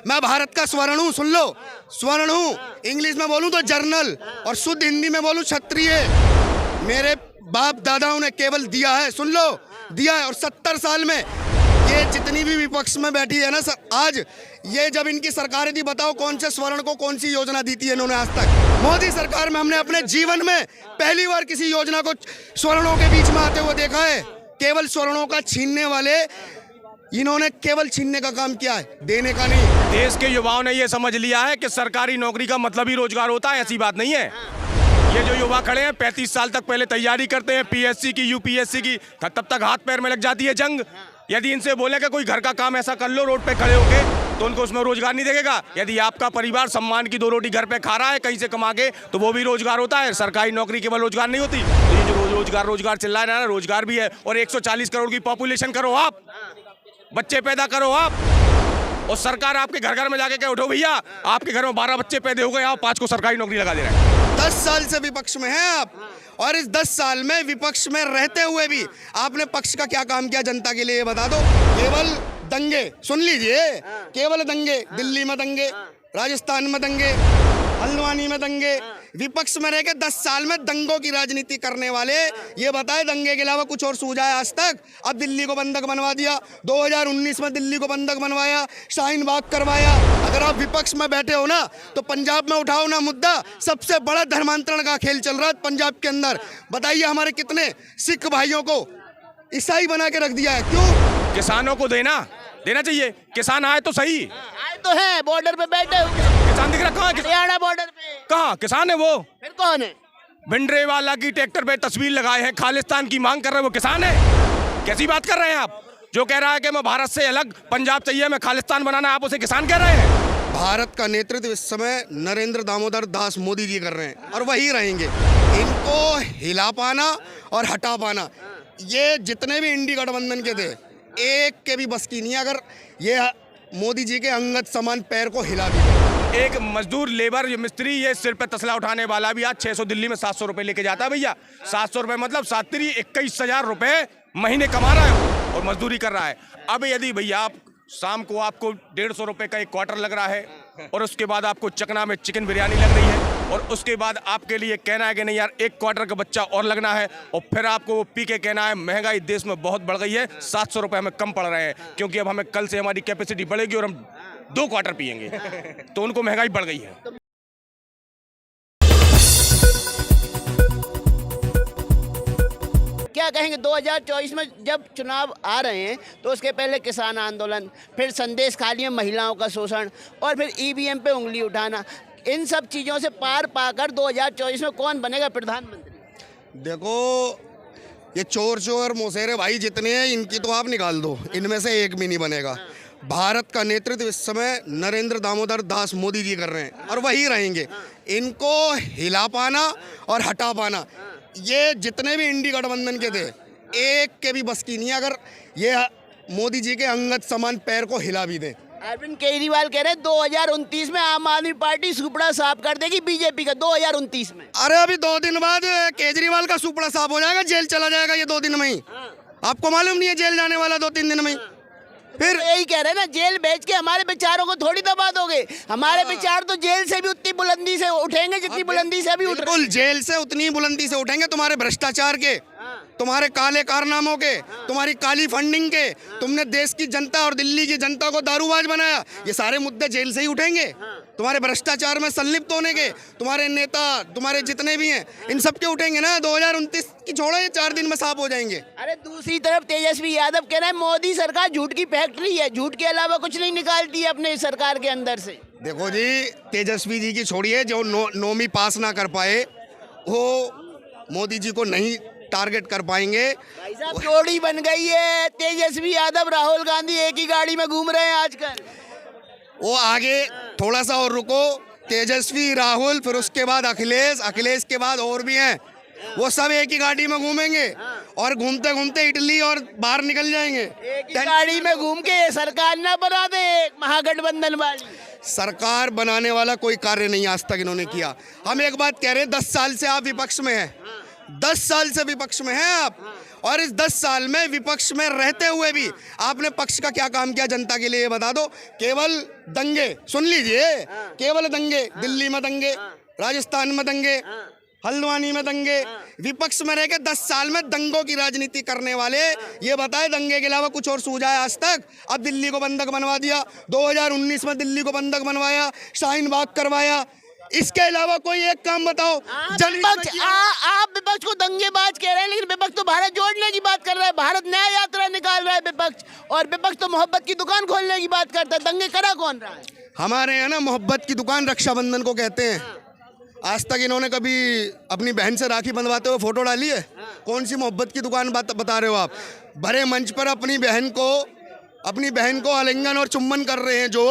मैं भारत का स्वर्ण हूँ, सुन लो, स्वर्ण हूँ। इंग्लिश में बोलूँ तो जर्नल, और शुद्ध हिंदी में बोलूँ क्षत्रिय। मेरे बाप दादाओं ने केवल दिया है, सुन लो, दिया है। और 70 साल में ये जितनी भी विपक्ष में बैठी है ना सर, आज ये जब इनकी सरकारें थी, बताओ कौन से स्वर्ण को कौन सी योजना दी थी इन्होंने आज तक? मोदी सरकार में हमने अपने जीवन में पहली बार किसी योजना को स्वर्णों के बीच में आते हुए देखा है। केवल स्वर्णों का छीनने वाले इन्होंने केवल छीनने का काम किया है, देने का नहीं। देश के युवाओं ने ये समझ लिया है कि सरकारी नौकरी का मतलब ही रोजगार होता है, ऐसी बात नहीं है। ये जो युवा खड़े हैं 35 साल तक पहले तैयारी करते हैं पीएससी की, यूपीएससी की, तब तक हाथ पैर में लग जाती है जंग। यदि इनसे बोले कि कोई घर का काम ऐसा कर लो रोड पे खड़े होके, तो उनको उसमें रोजगार नहीं देगा। यदि आपका परिवार सम्मान की 2 रोटी घर पे खा रहा है कहीं से कमा के, तो वो भी रोजगार होता है। सरकारी नौकरी केवल रोजगार नहीं होती। तो ये जो रोजगार चिल्ला रहा है ना, रोजगार भी है। और 140 करोड़ की पॉपुलेशन करो आप, बच्चे पैदा करो आप, और सरकार आपके घर घर में जाके कहे उठो भैया आपके घर में 12 बच्चे पैदा हो गए, आप 5 को सरकारी नौकरी लगा दे रहे हैं। 10 साल से विपक्ष में हैं आप, और इस 10 साल में विपक्ष में रहते हुए भी आपने पक्ष का क्या काम किया जनता के लिए, ये बता दो। केवल दंगे, सुन लीजिए, केवल दंगे। दिल्ली में दंगे, राजस्थान में दंगे, हल्द्वानी में दंगे। विपक्ष में रह के 10 साल में दंगों की राजनीति करने वाले ये बताए दंगे के अलावा कुछ और सूझा है आज तक? अब दिल्ली को बंधक बनवा दिया, 2019 में दिल्ली को बंधक बनवाया, शाहीन बाग करवाया। अगर आप विपक्ष में बैठे हो ना, तो पंजाब में उठाओ ना मुद्दा, सबसे बड़ा धर्मांतरण का खेल चल रहा है पंजाब के अंदर। बताइए हमारे कितने सिख भाइयों को ईसाई बना के रख दिया है, क्यों? किसानों को देना चाहिए। किसान आए तो सही, आए तो है, बॉर्डर पे बैठे हुए किसान दिख रहा कहाँ है? हरियाणा बॉर्डर पे कहाँ किसान है? वो फिर कौन है? भिंडरेवाला की ट्रैक्टर पे तस्वीर लगाए हैं, खालिस्तान की मांग कर रहे हैं, वो किसान है? कैसी बात कर रहे हैं आप? जो कह रहा है कि मैं भारत से अलग पंजाब चाहिए, मैं खालिस्तान बनाना, आप उसे किसान कह रहे हैं? भारत का नेतृत्व इस समय नरेंद्र दामोदर दास मोदी जी कर रहे हैं, और वही रहेंगे। इनको हिला पाना और हटा पाना, ये जितने भी इंडी गठबंधन के थे, एक के भी बस की नहीं। अगर ये मोदी जी के अंगत समान पैर को हिला भी दे। एक मजदूर, लेबर, मिस्त्री, ये सिर पे तसला उठाने वाला भी आज 600 दिल्ली में 700 रुपए लेके जाता है भैया। 700 रुपए मतलब 21,000 रुपए महीने कमा रहा है वो, और मजदूरी कर रहा है। अब यदि भैया आप शाम को आपको 150 रुपए का एक क्वार्टर लग रहा है, और उसके बाद आपको चकना में चिकन बिरयानी लग रही है, और उसके बाद आपके लिए कहना है कि नहीं यार एक क्वार्टर का बच्चा और लगना है, और फिर आपको वो पी के कहना है महंगाई देश में बहुत बढ़ गई है, 700 रुपये हमें कम पड़ रहे हैं, क्योंकि अब हमें कल से हमारी कैपेसिटी बढ़ेगी और हम 2 क्वार्टर पियेंगे। तो उनको महंगाई बढ़ गई है। क्या कहेंगे 2024 में जब चुनाव आ रहे हैं, तो उसके पहले किसान आंदोलन, फिर संदेश खाली में महिलाओं का शोषण, और फिर ईवीएम पे उंगली उठाना, इन सब चीज़ों से पार पाकर 2024 में कौन बनेगा प्रधानमंत्री? देखो, ये चोर मोसेरे भाई जितने हैं, इनकी तो आप निकाल दो, इनमें से एक भी नहीं बनेगा। भारत का नेतृत्व इस समय नरेंद्र दामोदर दास मोदी जी कर रहे हैं, और वही रहेंगे। इनको हिला पाना और हटा पाना, ये जितने भी इंडी गठबंधन के थे, एक के भी बस की नहीं। अगर ये मोदी जी के अंगत समान पैर को हिला भी दे। अरविंद केजरीवाल कह रहे हैं 2029 में आम आदमी पार्टी सुपड़ा साफ कर देगी बीजेपी का, 2029 में। अरे अभी 2 दिन बाद केजरीवाल का सुपड़ा साफ हो जाएगा, जेल चला जाएगा ये 2 दिन में ही। आपको मालूम नहीं है जेल जाने वाला 2-3 दिन में ही? फिर यही कह रहे हैं ना, जेल बेच के हमारे विचारों को थोड़ी दबा दोगे। हमारे विचार तो जेल से भी उतनी बुलंदी से उठेंगे जितनी बुलंदी से अभी उठ रहे हैं। बिल्कुल, जेल से उतनी बुलंदी से उठेंगे। तुम्हारे भ्रष्टाचार के, तुम्हारे काले कारनामों के, तुम्हारी काली फंडिंग के, तुमने देश की जनता और दिल्ली की जनता को दारूबाज बनाया, ये सारे मुद्दे जेल से ही उठेंगे। तुम्हारे भ्रष्टाचार में संलिप्त होने के, तुम्हारे नेता, तुम्हारे जितने भी हैं, इन सब के उठेंगे ना। 2029 की छोड़ो, ये 4 दिन में साफ हो जाएंगे। अरे दूसरी तरफ तेजस्वी यादव कह रहे हैं मोदी सरकार झूठ की फैक्ट्री है, झूठ के अलावा कुछ नहीं निकालती है अपने सरकार के अंदर से। देखो जी, तेजस्वी जी की छोड़िए, जो नौवीं पास ना कर पाए वो मोदी जी को नहीं टारगेट कर पाएंगे। भाई साहब जोड़ी बन गई है, तेजस्वी यादव राहुल गांधी एक ही गाड़ी में घूम रहे हैं आजकल। वो आगे थोड़ा सा और रुको, तेजस्वी, राहुल, फिर उसके बाद अखिलेश, अखिलेश के बाद और भी हैं, वो सब एक ही गाड़ी में घूमेंगे, और घूमते घूमते इटली और बाहर निकल जाएंगे। एक ही गाड़ी में घूम के सरकार ना बना दे महागठबंधन वाली। सरकार बनाने वाला कोई कार्य नहीं आज तक इन्होंने किया। हम एक बात कह रहे हैं, 10 साल से आप विपक्ष में हैं, 10 साल से विपक्ष में हैं आप, और इस 10 साल में विपक्ष में रहते हुए भी आपने पक्ष का क्या काम किया जनता के लिए ये बता दो। केवल दंगे, सुन लीजिए, केवल दंगे, दिल्ली में दंगे, राजस्थान में दंगे, हल्द्वानी में दंगे, विपक्ष में रह के 10 साल में दंगों की राजनीति करने वाले ये बताए दंगे के अलावा कुछ और सूझा है आज तक? अब दिल्ली को बंधक बनवा दिया, 2019 में दिल्ली को बंधक बनवाया, शाहीन बाग करवाया, इसके अलावा कोई एक काम बताओ। आप विपक्ष को दंगेबाज कह रहे हैं, लेकिन विपक्ष तो भारत जोड़ने की बात कर रहा है, भारत न्याय यात्रा निकाल रहा है विपक्ष, और विपक्ष तो मोहब्बत की दुकान खोलने की बात करता है। दंगे करा कौन रहा है? हमारे यहाँ ना मोहब्बत की दुकान रक्षाबंधन को कहते हैं। आज तक इन्होंने कभी अपनी बहन से राखी बंधवाते हुए फोटो डाली है? कौन सी मोहब्बत की दुकान बता रहे हो आप? भरे मंच पर अपनी बहन को आलिंगन और चुम्बन कर रहे हैं जो,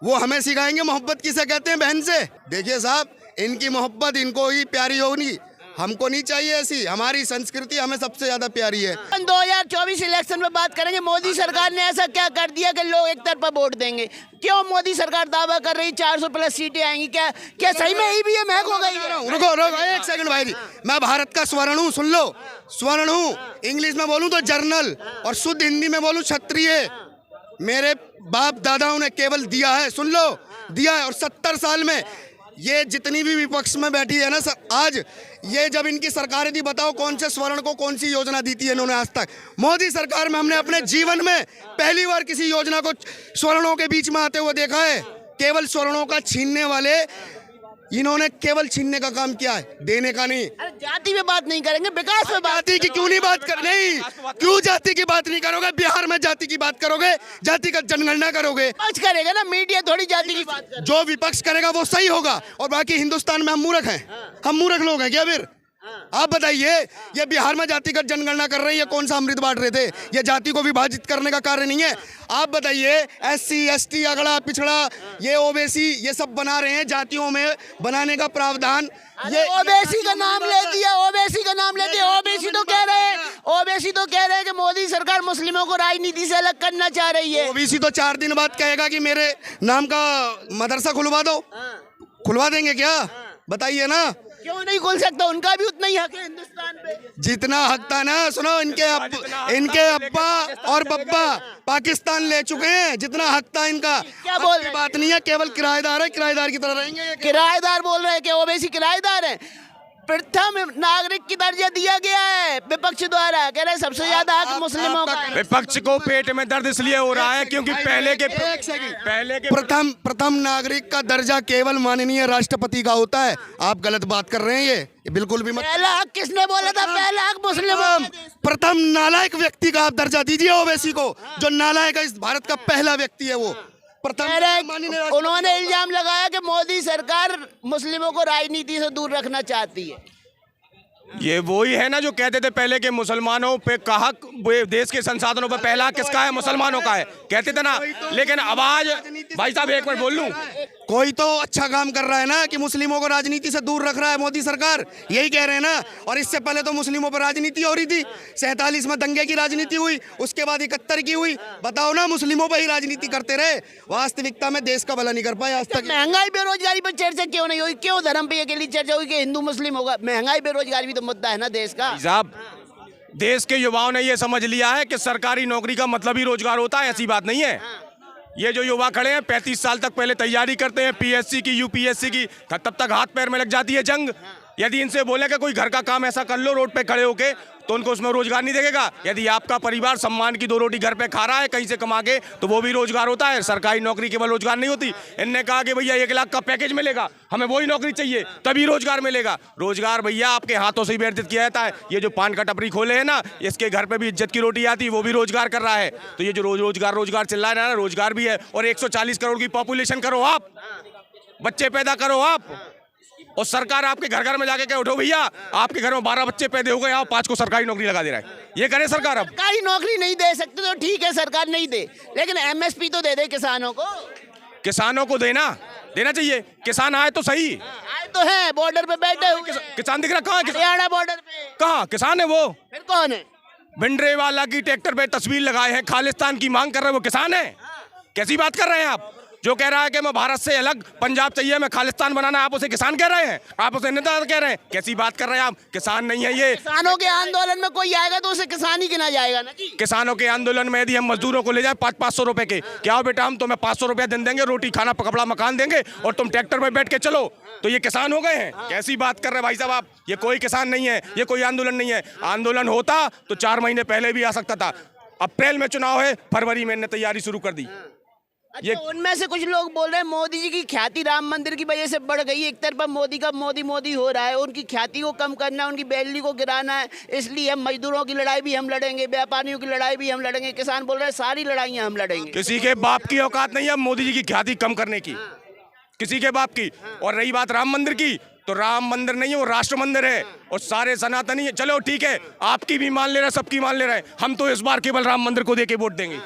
वो हमें सिखाएंगे मोहब्बत किसे कहते हैं बहन से? देखिए साहब, इनकी मोहब्बत इनको ही प्यारी होगी, हमको नहीं चाहिए ऐसी। हमारी संस्कृति हमें सबसे ज्यादा प्यारी है। 2024 इलेक्शन में बात करेंगे, मोदी सरकार ने ऐसा क्या कर दिया कि लोग एक तरफा वोट देंगे? क्यों मोदी सरकार दावा कर रही 400+ सीटें आएंगी? क्या सही में ईवीएम हैक हो गई? रुको एक सेकंड भाई जी, मैं भारत का स्वर्ण हूँ, सुन लो, स्वर्ण हूँ। इंग्लिश में बोलूँ तो जर्नल, और शुद्ध हिंदी में बोलूँ क्षत्रिय। मेरे बाप दादाओं ने केवल दिया है, सुन लो, दिया है। और 70 साल में ये जितनी भी विपक्ष में बैठी है ना आज, ये जब इनकी सरकारें थी, बताओ कौन से स्वर्ण को कौन सी योजना दी थी इन्होंने आज तक? मोदी सरकार में हमने अपने जीवन में पहली बार किसी योजना को स्वर्णों के बीच में आते हुए देखा है। केवल स्वर्णों का छीनने वाले इन्होंने केवल छीनने का काम किया है, देने का नहीं। अरे जाति में बात नहीं करेंगे, विकास में बात। जाति की क्यों नहीं बात कर, नहीं क्यों जाति की बात नहीं करोगे? बिहार में जाति की बात करोगे, जाति का जनगणना करोगे? विपक्ष करेगा ना, मीडिया थोड़ी जाति की बात करे। जो विपक्ष करेगा वो सही होगा, और बाकी हिंदुस्तान में हम मूर्ख हैं। हम मूर्ख लोग हैं क्या फिर? आप बताइए, ये बिहार में जातिगत जनगणना कर रहे हैं, ये कौन सा अमृत बांट रहे थे? ये जाति को विभाजित करने का कार्य नहीं है। आप बताइए, SC ST अगड़ा पिछड़ा, ये ओबीसी, ये सब बना रहे हैं जातियों में बनाने का प्रावधान। ये ओबीसी का नाम ले दिया, ओबीसी का नाम ले दिया। ओबीसी तो कह रहे हैं कि मोदी सरकार मुस्लिमों को राजनीति से अलग करना चाह रही है। ओबीसी तो 4 दिन बाद कहेगा कि मेरे नाम का मदरसा खुलवा दो। खुलवा देंगे क्या? बताइए ना। क्यों नहीं खुल सकता? उनका भी उतना ही हक है हिंदुस्तान पे। जितना हक था ना, सुनो, इनके अब्बा और बब्बा पाकिस्तान ले चुके हैं, जितना हक था इनका। क्या बोल रहे? बात नहीं है, केवल किराएदार है, किराएदार की तरह रहेंगे। किराएदार बोल रहे हैं कि ओबीसी किराएदार है। प्रथम नागरिक की दर्जा दिया गया है विपक्ष द्वारा, कह रहे सबसे ज्यादा हक मुस्लिमों का है। विपक्ष को पेट में दर्द इसलिए हो रहा है क्योंकि पहले के प्रथम नागरिक का दर्जा केवल माननीय राष्ट्रपति का होता है। आप गलत बात कर रहे हैं, ये बिल्कुल भी मत। पहला हक किसने बोला था? पहला हक मुस्लिमों का। प्रथम नालायक व्यक्ति का आप दर्जा दीजिए ओबीसी को, जो नालायक है, इस भारत का पहला व्यक्ति है वो। उन्होंने इल्जाम लगाया कि मोदी सरकार मुस्लिमों को राजनीति से दूर रखना चाहती है। ये वही है ना जो कहते थे पहले के मुसलमानों पे का हक, देश के संसाधनों पे पहला हक किसका है? मुसलमानों का है, कहते थे ना। लेकिन अब आज, भाई साहब एक मिनट बोल लूं, कोई तो अच्छा काम कर रहा है ना कि मुस्लिमों को राजनीति से दूर रख रहा है मोदी सरकार, यही कह रहे हैं ना। और इससे पहले तो मुस्लिमों पर राजनीति हो रही थी, 47 में दंगे की राजनीति हुई, उसके बाद 71 की हुई। बताओ ना, मुस्लिमों पर ही राजनीति करते रहे, वास्तविकता में देश का भला नहीं कर पाए आज तक। महंगाई बेरोजगारी पर चर्चा क्यों नहीं हुई? क्यों धर्म पे अकेली चर्चा हुई कि हिंदू मुस्लिम होगा? महंगाई बेरोजगारी भी तो मुद्दा है ना देश का। साहब, देश के युवाओं ने ये समझ लिया है कि सरकारी नौकरी का मतलब ही रोजगार होता है, ऐसी बात नहीं है। ये जो युवा खड़े हैं, 35 साल तक पहले तैयारी करते हैं PSC की, UPSC की, तब तक हाथ पैर में लग जाती है जंग। यदि इनसे बोले कि कोई घर का काम ऐसा कर लो रोड पे खड़े होके, तो उनको उसमें रोजगार नहीं देगा। यदि आपका परिवार सम्मान की 2 रोटी घर पे खा रहा है कहीं से कमा के, तो वो भी रोजगार होता है। सरकारी नौकरी केवल रोजगार नहीं होती। इनने कहा कि भैया 1 लाख का पैकेज मिलेगा, हमें वही नौकरी चाहिए, तभी रोजगार मिलेगा। रोजगार भैया आपके हाथों से ही व्यतीत किया जाता है। ये जो पान का टपरी खोले है ना, इसके घर पे भी इज्जत की रोटी आती है, वो भी रोजगार कर रहा है। तो ये जो रोजगार चिल्ला रहा है ना, रोजगार भी है। और 140 करोड़ की पॉपुलेशन करो आप, बच्चे पैदा करो आप, और सरकार आपके घर घर में जाके कहे उठो भैया आपके घर में 12 बच्चे पैदा हो गए, आप 5 को सरकारी नौकरी लगा दे रहा है। ये करे सरकार। अब सरकारी नौकरी नहीं दे सकते तो ठीक है, सरकार नहीं दे, लेकिन MSP तो दे दे किसानों को। किसानों को देना चाहिए। किसान आए तो सही, आए तो है, बॉर्डर पे बैठे हुए किसान दिख रहा कहाँ? हरियाणा बॉर्डर पे कहाँ किसान है? वो फिर कौन है? भिंडरे वाला की ट्रैक्टर पे तस्वीर लगाए हैं, खालिस्तान की मांग कर रहे हैं, वो किसान है? कैसी बात कर रहे हैं आप? जो कह रहा है कि मैं भारत से अलग पंजाब चाहिए, मैं खालिस्तान बनाना, आप उसे किसान कह रहे हैं, आप उसे नेता कह रहे हैं? कैसी बात कर रहे हैं आप? किसान नहीं है ये। किसानों के आंदोलन में कोई आएगा तो उसे किसान ही गिना जाएगा ना जी। किसानों के आंदोलन में यदि हम मजदूरों को ले जाए 500-500 रुपए के, क्या हो बेटा हम तुम्हें 500 रुपया दिन देंगे, रोटी खाना कपड़ा मकान देंगे और तुम ट्रैक्टर में बैठ के चलो, तो ये किसान हो गए हैं? कैसी बात कर रहे हैं भाई साहब आप? ये कोई किसान नहीं है, ये कोई आंदोलन नहीं है। आंदोलन होता तो 4 महीने पहले भी आ सकता था। अप्रैल में चुनाव है, फरवरी में इन्होंने तैयारी शुरू कर दी। अच्छा, उनमें से कुछ लोग बोल रहे हैं मोदी जी की ख्याति राम मंदिर की वजह से बढ़ गई। एक तरफा मोदी का मोदी हो रहा है, उनकी ख्याति को कम करना है, उनकी वैल्यू को गिराना है, इसलिए हम मजदूरों की लड़ाई भी हम लड़ेंगे, व्यापारियों की लड़ाई भी हम लड़ेंगे। किसान बोल रहे हैं सारी लड़ाइयाँ हम लड़ेंगे। किसी के बाप की औकात नहीं है मोदी जी की ख्याति कम करने की, किसी के बाप की। और रही बात राम मंदिर की, तो राम मंदिर नहीं है, वो राष्ट्र मंदिर है और सारे सनातनी है। चलो ठीक है, आपकी भी मान ले रहे हैं, सबकी मान ले रहे हैं, हम तो इस बार केवल राम मंदिर को देके वोट देंगे।